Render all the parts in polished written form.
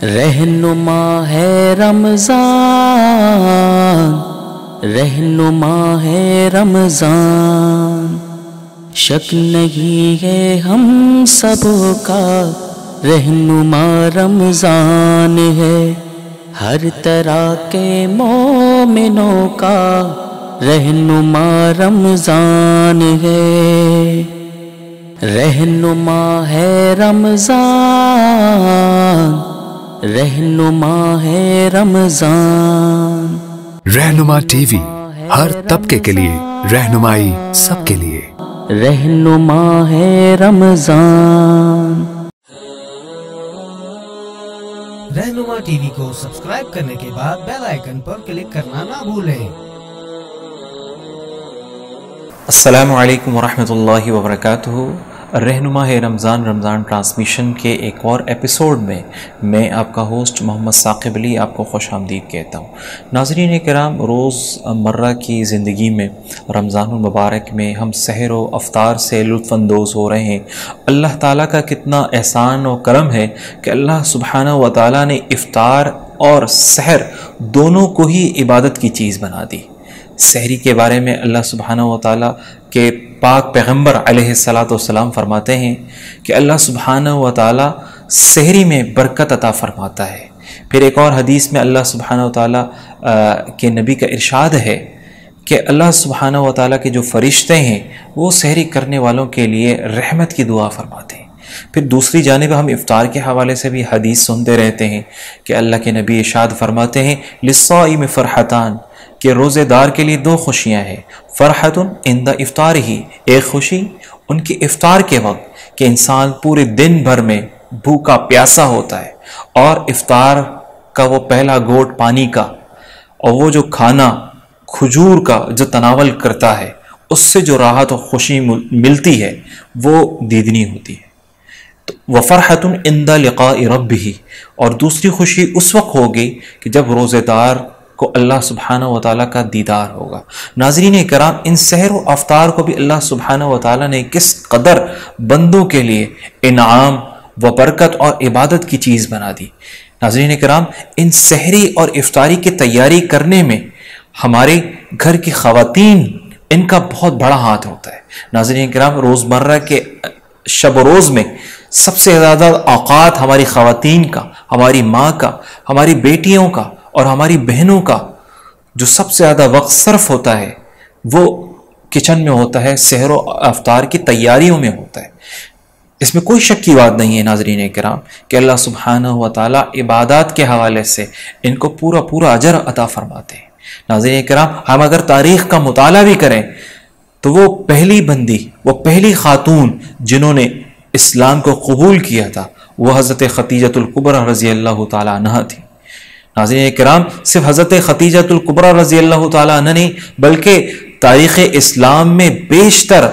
رہنما ہے رمضان، رہنما ہے رمضان، شک نہیں ہے ہم سب کا رہنما رمضان ہے، ہر طرح کے مومنوں کا رہنما رمضان ہے، رہنما ہے رمضان، رہنما ہے رمضان۔ رہنما ٹی وی، ہر طبقے کے لیے رہنمائی، سب کے لیے رہنما ہے رمضان۔ رہنما ٹی وی کو سبسکرائب کرنے کے بعد بیل آئیکن پر کلک کرنا نہ بھولیں۔ السلام علیکم ورحمۃ اللہ وبرکاتہ۔ رہنما ہے رمضان ٹرانسمیشن کے ایک اور ایپیسوڈ میں آپ کا ہوسٹ محمد ثاقب علی آپ کو خوش آمدید کہتا ہوں۔ ناظرین کرام، روز مرہ کی زندگی میں رمضان المبارک میں ہم سحر و افطار سے لطف اندوز ہو رہے ہیں۔ اللہ تعالیٰ کا کتنا احسان و کرم ہے کہ اللہ سبحانہ و تعالیٰ نے افطار اور سحر دونوں کو ہی عبادت کی چیز بنا دی۔ سحری کے بارے میں اللہ سبحانہ و تعالیٰ کے پاک پیغمبر علیہ السلام فرماتے ہیں کہ اللہ سبحانہ و تعالیٰ سحری میں برکت عطا فرماتا ہے۔ پھر ایک اور حدیث میں اللہ سبحانہ و تعالیٰ کے نبی کا ارشاد ہے کہ اللہ سبحانہ و تعالیٰ کے جو فرشتے ہیں وہ سحری کرنے والوں کے لیے رحمت کی دعا فرماتے ہیں۔ پھر دوسری جانب ہم افطار کے حوالے سے بھی حدیث سنتے رہتے ہیں کہ اللہ کے نبی ارشاد فرماتے ہیں للصائم فرحتان، کہ روزے دار کے لیے دو خوشیاں ہیں، فرحت عند افطار ہی، ایک خوشی ان کی افطار کے وقت کہ انسان پورے دن بھر میں بھوکا پیاسا ہوتا ہے اور افطار کا وہ پہلا گھونٹ پانی کا اور وہ جو کھانا کھجور کا جو تناول کرتا ہے اس سے جو راحت و خوشی ملتی ہے وہ دیدنی ہوتی ہے۔ وفرحت عند لقاء ربہ، اور دوسری خوشی اس وقت ہوگی کہ جب روزے دار کو اللہ سبحانہ و تعالیٰ کا دیدار ہوگا۔ ناظرین کرام، ان سحر و افطار کو بھی اللہ سبحانہ و تعالیٰ نے کس قدر بندوں کے لیے انعام و برکت اور عبادت کی چیز بنا دی۔ ناظرین کرام، ان سحری اور افطاری کی تیاری کرنے میں ہمارے گھر کی خواتین ان کا بہت بڑا ہاتھ ہوتا ہے۔ ناظرین کرام، روزمرہ کے شب و روز میں سب سے زیادہ اوقات ہماری خواتین کا، ہماری ماں کا، ہماری بیٹیوں کا اور ہماری بہنوں کا جو سب سے زیادہ وقت صرف ہوتا ہے وہ کچن میں ہوتا ہے، سحر و افطار کی تیاریوں میں ہوتا ہے۔ اس میں کوئی شک کی بات نہیں ہے ناظرین کرام کہ اللہ سبحانہ و تعالیٰ عبادات کے حوالے سے ان کو پورا اجر عطا فرماتے ہیں۔ ناظرین کرام، ہم اگر تاریخ کا مطالعہ بھی کریں تو وہ پہلی بندی، وہ پہلی خاتون جنہوں نے اسلام کو قبول کیا تھا وہ حضرت ختیجۃ الکبریٰ رضی اللہ تعالیٰ عنہا تھی۔ ناظرین کرام، صرف حضرت ختیجۃ الکبریٰ رضی اللہ تعالیٰ عنہ نہیں بلکہ تاریخ اسلام میں بیشتر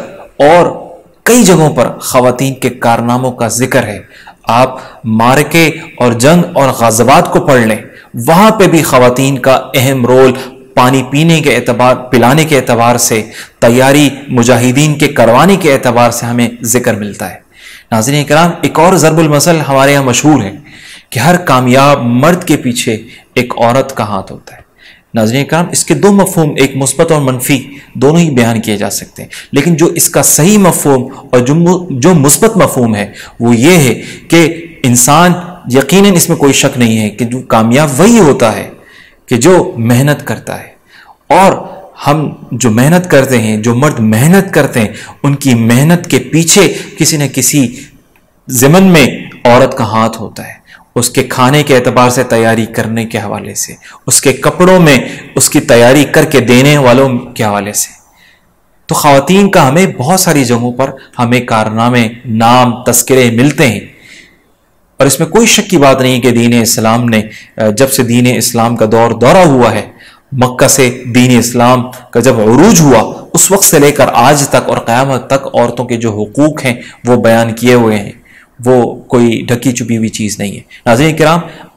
اور کئی جگہوں پر خواتین کے کارناموں کا ذکر ہے۔ آپ معرکے اور جنگ اور غزوات کو پڑھ لیں، وہاں پہ بھی خواتین کا اہم رول پانی پینے کے اعتبار، پلانے کے اعتبار سے، تیاری مجاہدین کے کروانے کے اعتبار سے ہمیں ذکر ملتا ہے۔ ناظرین کرام، ایک اور ضرب المثل ہمارے یہاں مشہور ہے کہ ہر کامیاب مرد کے پیچھے ایک عورت کا ہاتھ ہوتا ہے۔ ناظرین کرام، اس کے دو مفہوم، ایک مثبت اور منفی، دونوں ہی بیان کیے جا سکتے ہیں، لیکن جو اس کا صحیح مفہوم اور جو مثبت مفہوم ہے وہ یہ ہے کہ انسان، یقیناً اس میں کوئی شک نہیں ہے کہ جو کامیاب وہی ہوتا ہے کہ جو محنت کرتا ہے، اور ہم جو محنت کرتے ہیں، جو مرد محنت کرتے ہیں، ان کی محنت کے پیچھے کسی نہ کسی ضمن میں عورت کا ہاتھ ہوتا ہے، اس کے کھانے کے اعتبار سے، تیاری کرنے کے حوالے سے، اس کے کپڑوں میں اس کی تیاری کر کے دینے والوں کے حوالے سے۔ تو خواتین کا ہمیں بہت ساری جگہوں پر ہمیں کارنامے، نام، تذکرے ملتے ہیں، اور اس میں کوئی شک کی بات نہیں کہ دین اسلام نے جب سے دین اسلام کا دورہ ہوا ہے، مکہ سے دین اسلام کا جب عروج ہوا اس وقت سے لے کر آج تک اور قیامت تک عورتوں کے جو حقوق ہیں وہ بیان کیے ہوئے ہیں، وہ کوئی ڈھکی چھپی ہوئی چیز نہیں ہے۔ ناظرین کرام،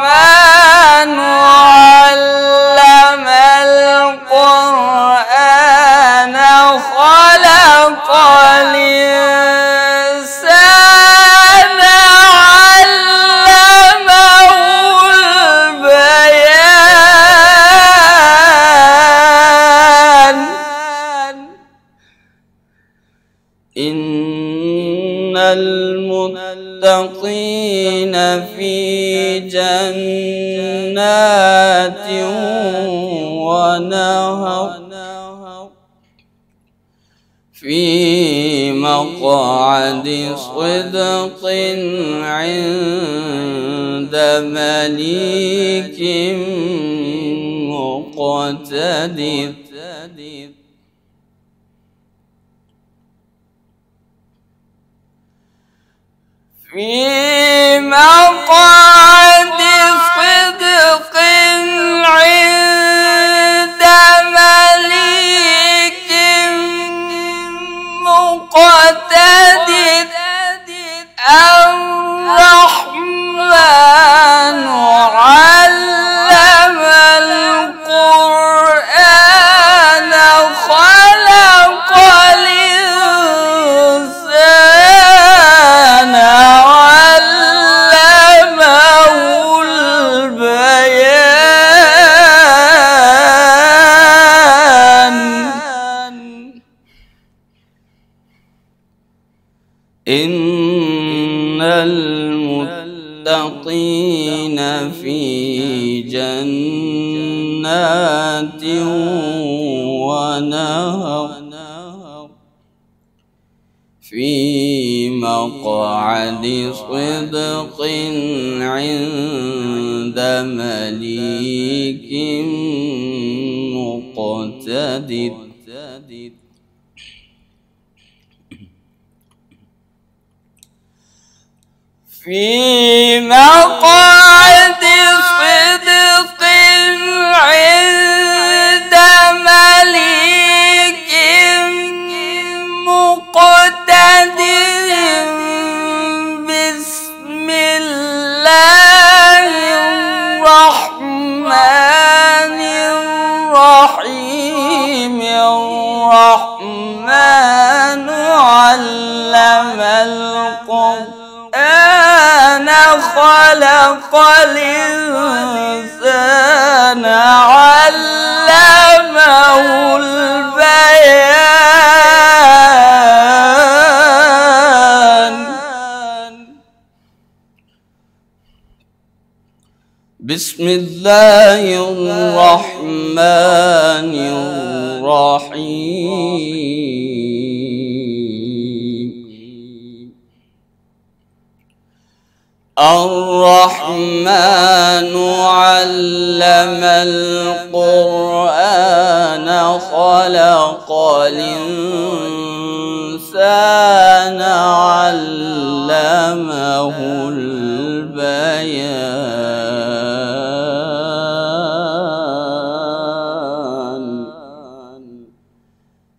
الرحمن علم القرآن خلق الإنسان علمه البيان. إن المتقين في جنات ونهر، في مقعد صدق عند مليك مقتدر. في مقعد صدق عند مليك مقتدر. الرحمن علم القرآن خلق الإنسان علمه البيان. إن المتقين في جنات ونهر، في مقعد صدق عند مليك مقتدر. في مقعد خلق الإنسان علمه البيان بسم الله الرحمن الرحيم الرحمن علم القرآن خلق الإنسان علمه البيان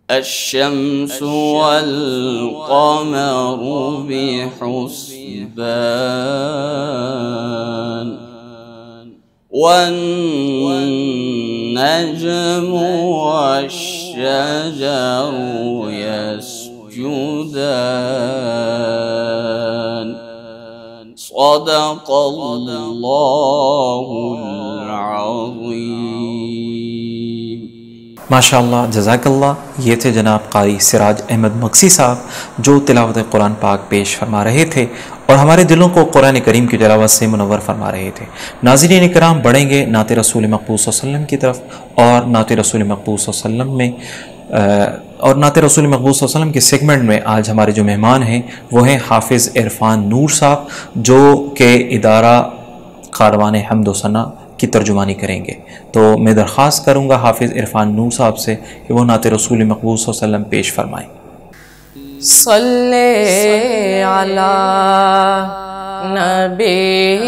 الشمس والقمر بحسبان والنجم والشجر يسجدان صدق الله العظيم ماشاءاللہ، جزاک اللہ۔ یہ تھے جناب قاری سراج احمد مقصی صاحب جو تلاوت قرآن پاک پیش فرما رہے تھے اور ہمارے دلوں کو قرآن کریم کی تلاوت سے منور فرما رہے تھے۔ ناظرین کرام، بڑھیں گے نعت رسول مقبول صلی اللہ علیہ وسلم کی طرف، اور نعت رسول مقبول صلی اللہ علیہ وسلم میں اور نعت رسول مقبول صلی اللہ علیہ وسلم کے سیگمنٹ میں آج ہمارے جو مہمان ہیں وہ ہیں حافظ عرفان نور صاحب، جو کہ ادارہ کاروان حمد و ثنا کی ترجمانی کریں گے۔ تو میں درخواست کروں گا حافظ عرفان نور صاحب سے کہ وہ نعت رسول مقبول صلی اللہ علیہ وسلم پیش فرمائیں۔ صلی علی نبینا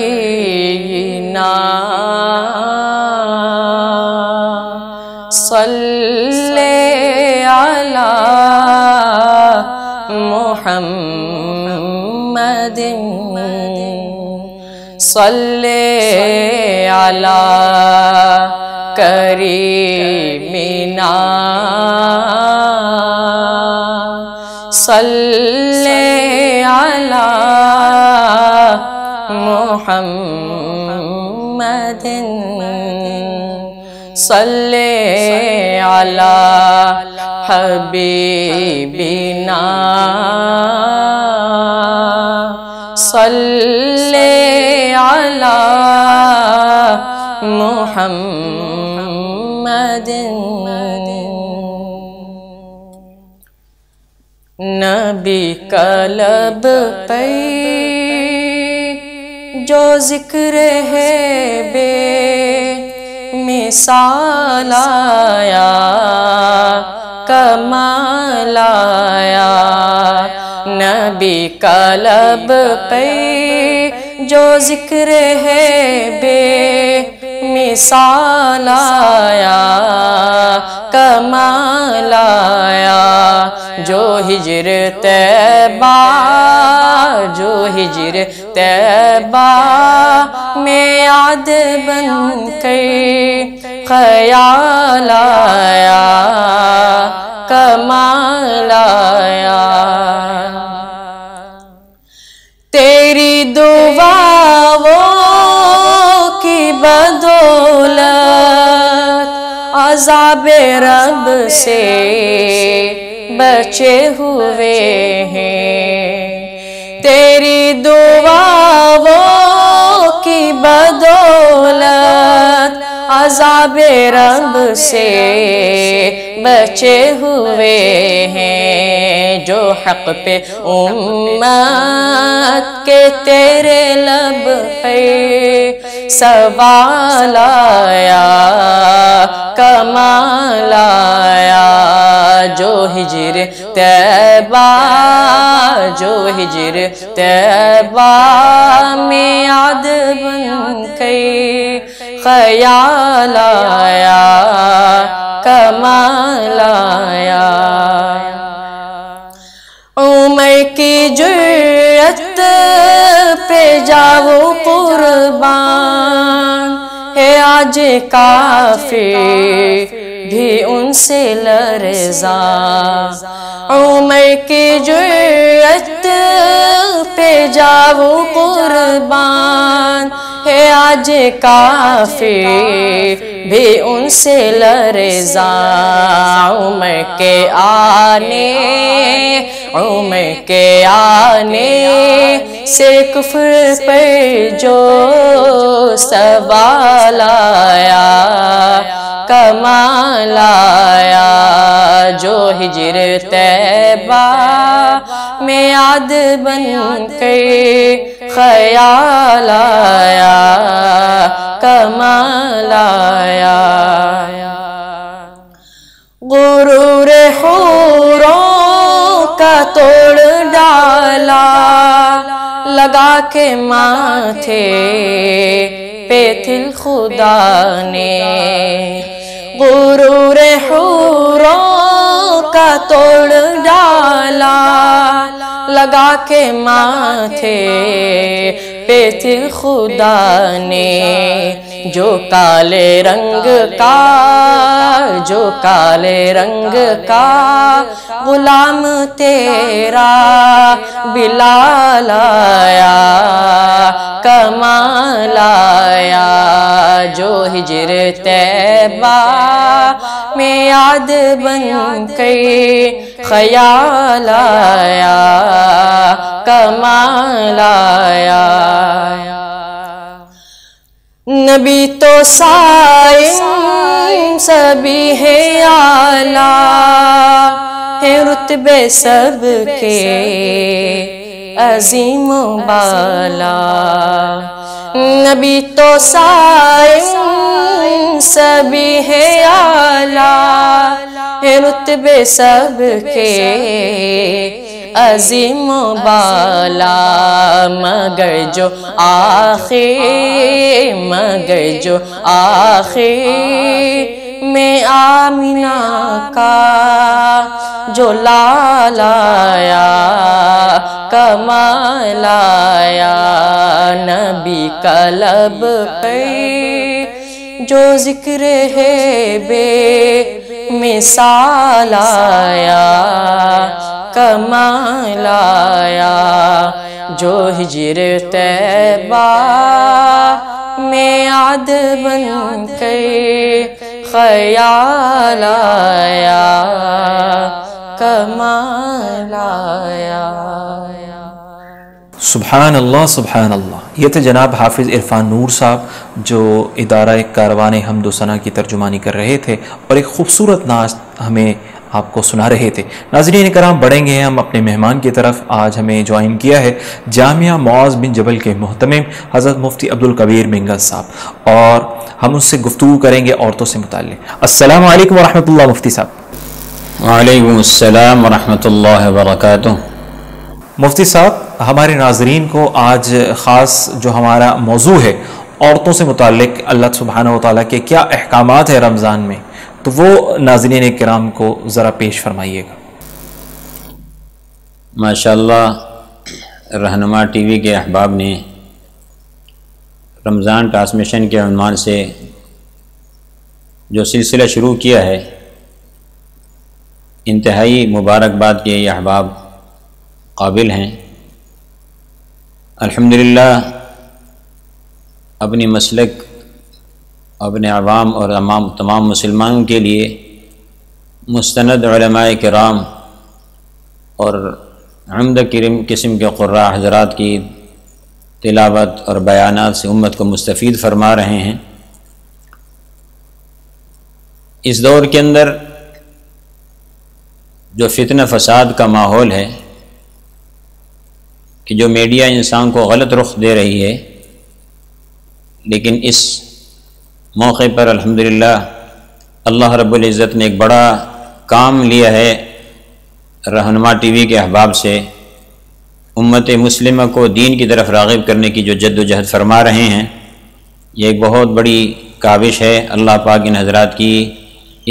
صلی علی محمد صلی علی کریمنا صلی علی محمد صلی علی حبیبنا صلی علی محمد نبی کا لب پہ جو ذکر ہے بے مثال آیا کمال آیا نبی کا لب پہ جو ذکر ہے بے مثال آیا کمال آیا جو ہجر طیبہ میں یاد بن کے خیال آیا کمال آیا تیری دعاؤں کی بدولت عذاب رب سے بچے ہوئے ہیں تیری دعاؤں کی بدولت عذاب رب سے بچے ہوئے ہیں جو حق پہ امت کے تیرے لب پہ سوال آیا کمال آیا جو ہجر طیبہ میں یاد بن کے خیال آیا کمال آیا عمر کی جرأت پہ جاؤ قربان ہے آج کافر بھی ان سے لرزاں عمر کی جرأت پہ جاؤ قربان ہے آج کافر بھی ان سے لرزاں عمر کے آنے سے کفر پر جو سوال آیا کمال آیا جو ہجر طیبہ میں یاد بن کر خیال آیا کمال آیا غرور حوروں کا توڑ ڈالا لگا کے ماتھے پہ تل خدا نے غرور حوروں کا توڑ ڈالا لگا کے ماتھے پہ تل خدا نے جو کالے رنگ کا غلام تیرا بلال آیا کمال آیا جو ہجر طیبہ میں یاد بن کر خیال آیا کمال آیا نبی تو صائم سبھی ہے اعلیٰ ہے رتبے سب کے عظیم و بالا نبی تو صائم سبھی ہے اعلیٰ ہے رتبے سب کے عظیم و بالا مگر جو آخر میں آمینہ کا جو لال آیا کمال آیا نبی کا لب پہ جو ذکر ہے بے مثال آیا کمال آیا جو ہجر طیبہ میں یاد بن کر خیال آیا کمال آیا سبحان اللہ سبحان اللہ. یہ تھے جناب حافظ عرفان نور صاحب جو ادارہ کاروان حمد و ثنا کی ترجمانی کر رہے تھے اور ایک خوبصورت نعت ہمیں آپ کو سنا رہے تھے. ناظرین کرام بڑھیں گے ہم اپنے مہمان کی طرف. آج ہمیں جوائن کیا ہے جامعہ معاذ بن جبل کے محتمم حضرت مفتی عبدل کبیر منگل صاحب اور ہم اس سے گفتگو کریں گے عورتوں سے متعلق. السلام علیکم ورحمۃ اللہ مفتی صاحب. وعلیکم السلام ورحمۃ اللہ وبرکاتہ. مفتی صاحب ہمارے ناظرین کو آج خاص جو ہمارا موضوع ہے عورتوں سے متعلق اللہ سبحانہ و تعالیٰ کے کیا احکامات ہیں رمضان میں تو وہ ناظرین کرام کو ذرا پیش فرمائیے گا. ماشاءاللہ رہنما ٹی وی کے احباب نے رمضان ٹرانسمیشن کے عنوان سے جو سلسلہ شروع کیا ہے انتہائی مبارکباد کے یہ احباب قابل ہیں. الحمدللہ اپنی مسلک اپنے عوام اور تمام مسلمانوں کے لیے مستند علماء کرام اور عمدہ قسم کے قراء حضرات کی تلاوت اور بیانات سے امت کو مستفید فرما رہے ہیں. اس دور کے اندر جو فتنہ فساد کا ماحول ہے کہ جو میڈیا انسان کو غلط رخ دے رہی ہے لیکن اس موقع پر الحمدللہ اللہ رب العزت نے ایک بڑا کام لیا ہے رہنما ٹی وی کے احباب سے امت مسلمہ کو دین کی طرف راغب کرنے کی جو جد و جہد فرما رہے ہیں. یہ ایک بہت بڑی کاوش ہے. اللہ پاک ان حضرات کی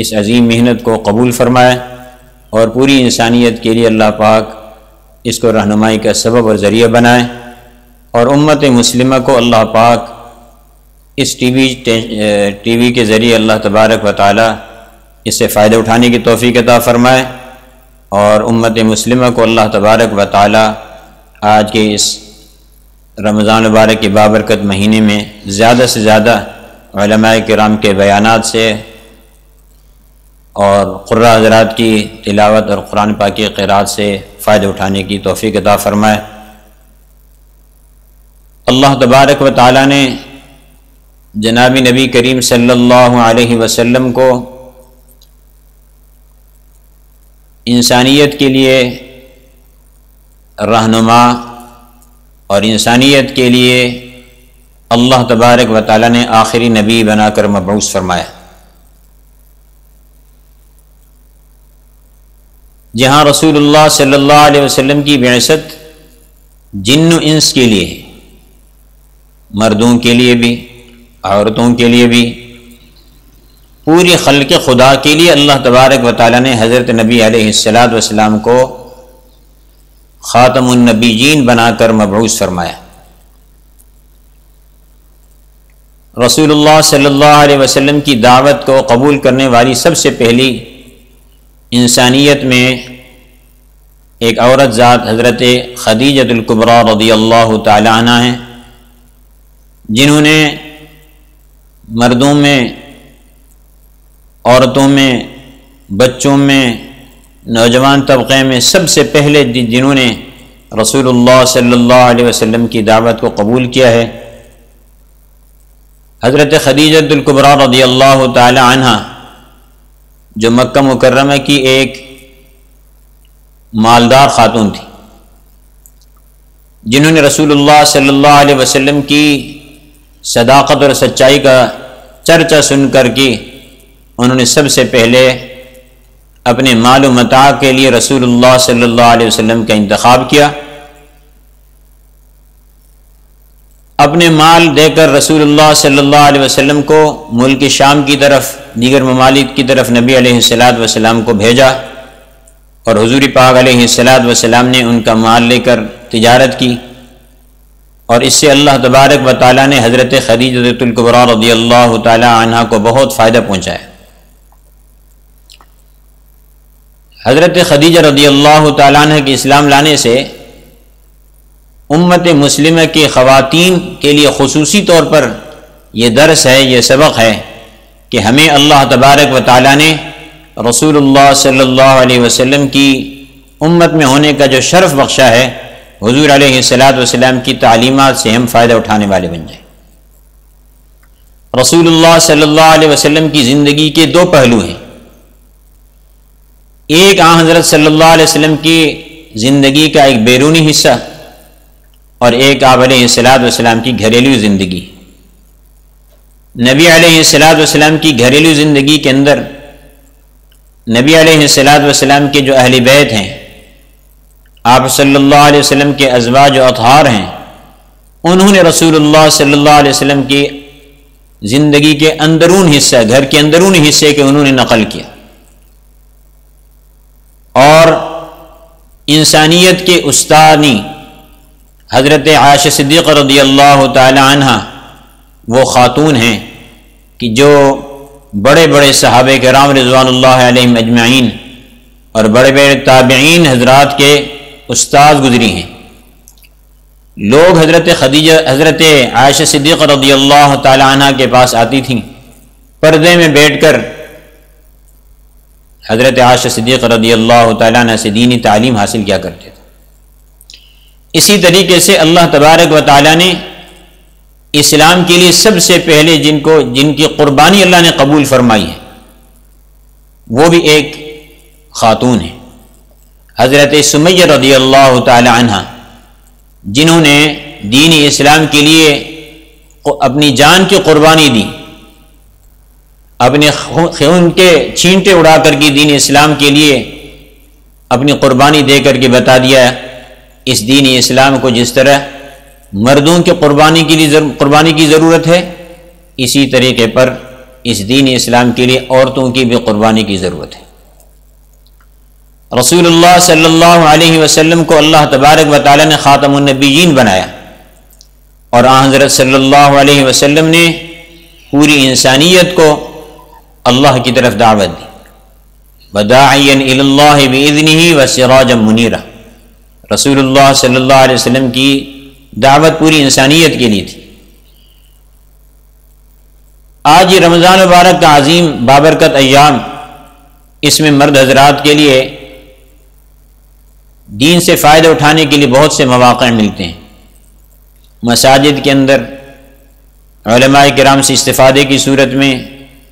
اس عظیم محنت کو قبول فرمائے اور پوری انسانیت کے لیے اللہ پاک اس کو رہنمائی کا سبب اور ذریعہ بنائے اور امت مسلمہ کو اللہ پاک اس ٹی وی کے ذریعے اللہ تبارک و تعالی اس سے فائدہ اٹھانے کی توفیق عطا فرمائے اور امت مسلمہ کو اللہ تبارک و تعالی آج کے اس رمضان مبارک کے بابرکت مہینے میں زیادہ سے زیادہ علماء کرام کے بیانات سے اور قراء حضرات کی تلاوت اور قرآن پاک کی قراءت سے فائدہ اٹھانے کی توفیق عطا فرمائے۔ اللہ تبارک و تعالیٰ نے جناب نبی کریم صلی اللہ علیہ وسلم کو انسانیت کے لیے رہنما اور انسانیت کے لیے اللہ تبارک و تعالیٰ نے آخری نبی بنا کر مبعوث فرمایا۔ جہاں رسول اللہ صلی اللہ علیہ وسلم کی بعثت جن و انس کے لیے، مردوں کے لیے بھی عورتوں کے لیے بھی، پوری خلق خدا کے لیے اللہ تبارک و تعالیٰ نے حضرت نبی علیہ السلام کو خاتم النبیین بنا کر مبعوث فرمایا۔ رسول اللہ صلی اللہ علیہ وسلم کی دعوت کو قبول کرنے والی سب سے پہلی انسانیت میں ایک عورت ذات حضرت خدیجہ الکبریٰ رضی اللہ تعالی عنہ ہیں، جنہوں نے مردوں میں، عورتوں میں، بچوں میں، نوجوان طبقے میں سب سے پہلے جنہوں نے رسول اللہ صلی اللہ علیہ وسلم کی دعوت کو قبول کیا ہے، حضرت خدیجہ الکبریٰ رضی اللہ تعالی عنہ، جو مکہ مکرمہ کی ایک مالدار خاتون تھی، جنہوں نے رسول اللہ صلی اللہ علیہ وسلم کی صداقت اور سچائی کا چرچا سن کر کے انہوں نے سب سے پہلے اپنے مال و متاع کے لیے رسول اللہ صلی اللہ علیہ وسلم کا انتخاب کیا۔ اپنے مال دے کر رسول اللہ صلی اللہ علیہ وسلم کو ملک شام کی طرف، دیگر ممالک کی طرف نبی علیہ السلام کو بھیجا، اور حضور پاک علیہ السلام نے ان کا مال لے کر تجارت کی، اور اس سے اللہ تبارک و تعالیٰ نے حضرت خدیجہ الکبریٰ رضی اللہ تعالی عنہ کو بہت فائدہ پہنچایا۔ حضرت خدیجہ رضی اللہ تعالیٰ عنہ کے اسلام لانے سے امت مسلمہ کے خواتین کے لیے خصوصی طور پر یہ درس ہے، یہ سبق ہے کہ ہمیں اللہ تبارک و تعالیٰ نے رسول اللہ صلی اللہ علیہ وسلم کی امت میں ہونے کا جو شرف بخشا ہے، حضور علیہ السلام کی تعلیمات سے ہم فائدہ اٹھانے والے بن جائیں۔ رسول اللہ صلی اللہ علیہ وسلم کی زندگی کے دو پہلو ہیں، ایک آن حضرت صلی اللہ علیہ وسلم کی زندگی کا ایک بیرونی حصہ، اور ایک آپ علیہ السلام کی گھریلو زندگی۔ نبی علیہ السلام کی گھریلو زندگی کے اندر نبی علیہ السلام کے جو اہل بیت ہیں، آپ صلی اللہ علیہ وسلم کے ازواج و اطہار ہیں، انہوں نے رسول اللہ صلی اللہ علیہ وسلم کی زندگی کے اندرون حصہ، گھر کے اندرونی حصے کے انہوں نے نقل کیا، اور انسانیت کے استانی حضرت عائشہ صدیقہ رضی اللہ تعالی عنہ وہ خاتون ہیں کہ جو بڑے بڑے صحابہ کرام رضوان اللہ علیہم اجمعین اور بڑے بڑے تابعین حضرات کے استاد گزری ہیں۔ لوگ حضرت عائشہ صدیقہ رضی اللہ تعالی عنہ کے پاس آتی تھیں، پردے میں بیٹھ کر حضرت عائشہ صدیقہ رضی اللہ تعالی عنہ سے دینی تعلیم حاصل کیا کرتے تھے۔ اسی طریقے سے اللہ تبارک و تعالی نے اسلام کے لیے سب سے پہلے جن کی قربانی اللہ نے قبول فرمائی ہے، وہ بھی ایک خاتون ہے، حضرت سمیہ رضی اللہ تعالی عنہ، جنہوں نے دین اسلام کے لیے اپنی جان کی قربانی دی، اپنے خون کے چھینٹے اڑا کر کے دین اسلام کے لیے اپنی قربانی دے کر کے بتا دیا اس دین اسلام کو جس طرح مردوں کی قربانی کی ضرورت ہے، اسی طریقے پر اس دین اسلام کے لیے عورتوں کی بھی قربانی کی ضرورت ہے۔ رسول اللہ صلی اللہ علیہ وسلم کو اللہ تبارک و تعالی نے خاتم النبیین بنایا، اور آن حضرت صلی اللہ علیہ وسلم نے پوری انسانیت کو اللہ کی طرف دعوت دی، وَدَاعِيًا إِلَى اللَّهِ بِإِذْنِهِ وَسِرَاجًا مُنِيرًا۔ رسول اللہ صلی اللہ علیہ وسلم کی دعوت پوری انسانیت کے لیے تھی۔ آج یہ رمضان مبارک کا عظیم بابرکت ایام، اس میں مرد حضرات کے لیے دین سے فائدہ اٹھانے کے لیے بہت سے مواقع ملتے ہیں۔ مساجد کے اندر علماء کرام سے استفادے کی صورت میں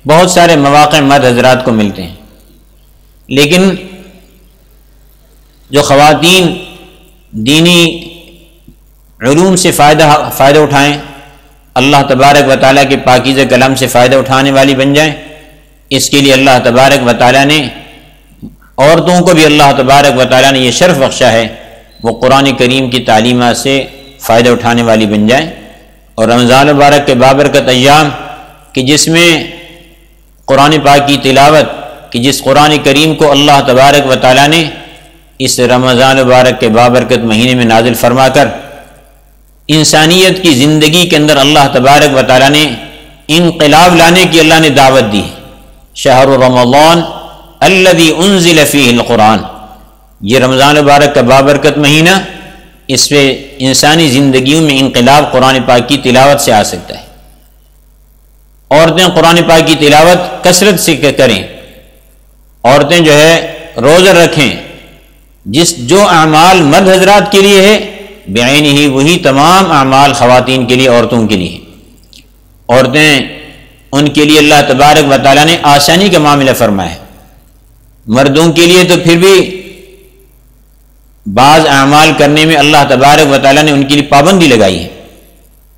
بہت سارے مواقع مرد حضرات کو ملتے ہیں، لیکن جو خواتین دینی علوم سے فائدہ اٹھائیں، اللہ تبارک و تعالیٰ کے پاکیزہ کلام سے فائدہ اٹھانے والی بن جائیں، اس کے لیے اللہ تبارک و تعالیٰ نے عورتوں کو بھی اللہ تبارک و تعالیٰ نے یہ شرف بخشا ہے، وہ قرآن کریم کی تعلیمات سے فائدہ اٹھانے والی بن جائیں۔ اور رمضان مبارک کے بابرکت ایام کہ جس میں قرآن پاک کی تلاوت، کہ جس قرآن کریم کو اللہ تبارک و تعالیٰ نے اس رمضان مبارک کے بابرکت مہینے میں نازل فرما کر انسانیت کی زندگی کے اندر اللہ تبارک و تعالیٰ نے انقلاب لانے کی اللہ نے دعوت دی ہے۔ شہر رمضان الذی انزل فیہ القرآن، یہ رمضان مبارک کا بابرکت مہینہ، اس پہ انسانی زندگیوں میں انقلاب قرآن پاک کی تلاوت سے آ سکتا ہے۔ عورتیں قرآن پاک کی تلاوت کثرت سے کریں، عورتیں جو ہے روزہ رکھیں، جو اعمال مرد حضرات کے لیے ہے بعین ہی وہی تمام اعمال خواتین کے لیے، عورتوں کے لیے۔ عورتیں ان کے لیے اللہ تبارک و تعالیٰ نے آسانی کا معاملہ فرمایا ہے، مردوں کے لیے تو پھر بھی بعض اعمال کرنے میں اللہ تبارک و تعالیٰ نے ان کے لیے پابندی لگائی ہے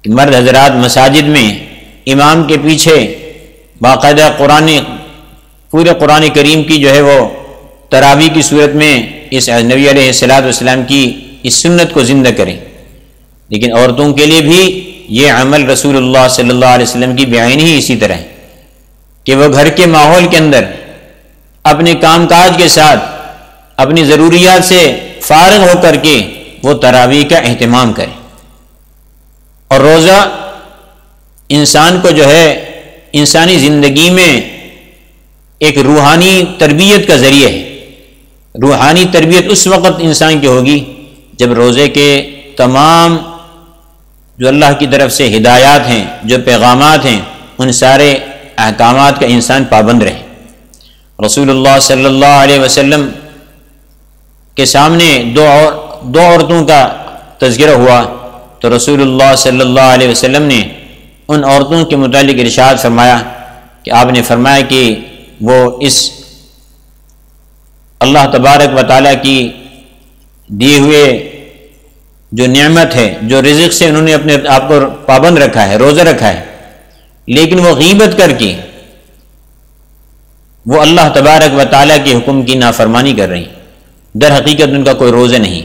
کہ مرد حضرات مساجد میں امام کے پیچھے باقاعدہ پورے قرآن کریم کی جو ہے وہ تراویح کی صورت میں اس نبی علیہ السلام کی اس سنت کو زندہ کریں۔ لیکن عورتوں کے لیے بھی یہ عمل رسول اللہ صلی اللہ علیہ وسلم کی بعین ہی اسی طرح ہے کہ وہ گھر کے ماحول کے اندر اپنے کام کاج کے ساتھ اپنی ضروریات سے فارغ ہو کر کے وہ تراویح کا اہتمام کریں۔ اور روزہ انسان کو جو ہے انسانی زندگی میں ایک روحانی تربیت کا ذریعہ ہے۔ روحانی تربیت اس وقت انسان کی ہوگی جب روزے کے تمام جو اللہ کی طرف سے ہدایات ہیں، جو پیغامات ہیں، ان سارے احکامات کا انسان پابند رہے۔ رسول اللہ صلی اللہ علیہ وسلم کے سامنے دو عورتوں کا تذکرہ ہوا تو رسول اللہ صلی اللہ علیہ وسلم نے ان عورتوں کے متعلق ارشاد فرمایا کہ آپ نے فرمایا کہ وہ اس اللہ تبارک و تعالیٰ کی دیے ہوئے جو نعمت ہے، جو رزق سے انہوں نے اپنے آپ کو پابند رکھا ہے، روزہ رکھا ہے، لیکن وہ غیبت کر کے وہ اللہ تبارک و تعالیٰ کے حکم کی نافرمانی کر رہی، در حقیقت ان کا کوئی روزہ نہیں۔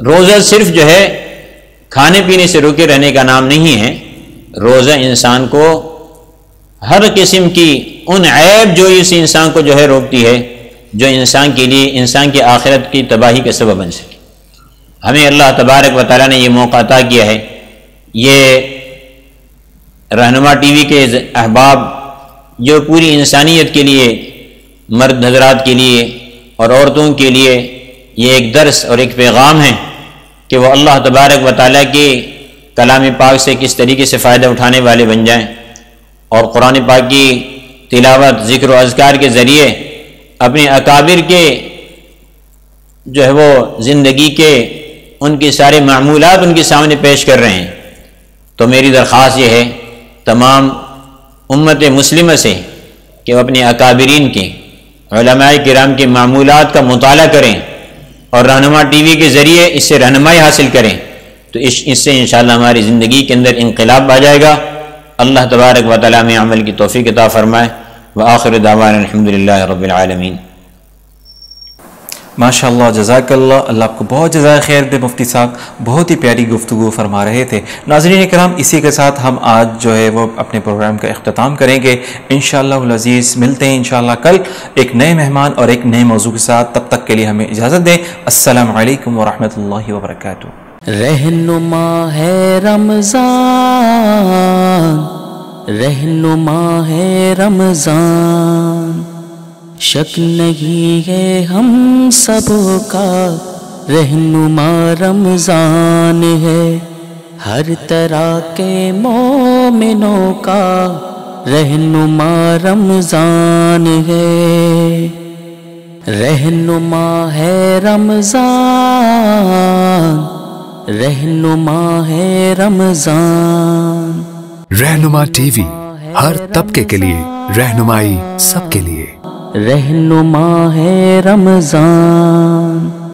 روزہ صرف جو ہے کھانے پینے سے روکے رہنے کا نام نہیں ہے، روزہ انسان کو ہر قسم کی ان عیب جو اس انسان کو جو ہے روکتی ہے، جو انسان کے لیے انسان کی آخرت کی تباہی کا سبب بن سکے۔ ہمیں اللہ تبارک و تعالیٰ نے یہ موقع عطا کیا ہے، یہ رہنما ٹی وی کے احباب جو پوری انسانیت کے لیے، مرد حضرات کے لیے اور عورتوں کے لیے یہ ایک درس اور ایک پیغام ہے کہ وہ اللہ تبارک و تعالیٰ کے کلام پاک سے کس طریقے سے فائدہ اٹھانے والے بن جائیں، اور قرآن پاک کی تلاوت، ذکر و اذکار کے ذریعے اپنے اکابر کے جو ہے وہ زندگی کے ان کے سارے معمولات ان کے سامنے پیش کر رہے ہیں۔ تو میری درخواست یہ ہے تمام امت مسلمہ سے کہ وہ اپنے اکابرین کے، علماء کرام کے معمولات کا مطالعہ کریں اور رہنما ٹی وی کے ذریعے اس سے رہنمائی حاصل کریں، تو اس سے انشاءاللہ ہماری زندگی کے اندر انقلاب آ جائے گا۔ اللہ تبارک و تعالیٰ میں عمل کی توفیق عطا فرمائے۔ وآخر دعوانا الحمدللہ رب العالمین۔ ماشاء اللہ، جزاک اللہ، اللہ آپ کو بہت جزائے خیر دے مفتی صاحب، بہت ہی پیاری گفتگو فرما رہے تھے۔ ناظرین کرام، اسی کے ساتھ ہم آج جو ہے وہ اپنے پروگرام کا اختتام کریں گے انشاءاللہ العزیز۔ ملتے ہیں انشاءاللہ کل ایک نئے مہمان اور ایک نئے موضوع کے ساتھ، تب تک کے لیے ہمیں اجازت دیں۔ السلام علیکم ورحمۃ اللہ وبرکاتہ۔ رہنما ہے رمضان، رہنما ہے رمضان، شک نہیں ہے ہم سب کا رہنما رمضان ہے، ہر طرح کے مومنوں کا رہنما رمضان ہے، رہنما ہے رمضان، رہنما ہے رمضان۔ رہنما ٹی وی، ہر طبقے کے لیے رہنمائی، سب کے لیے۔ رہنما ہے رمضان۔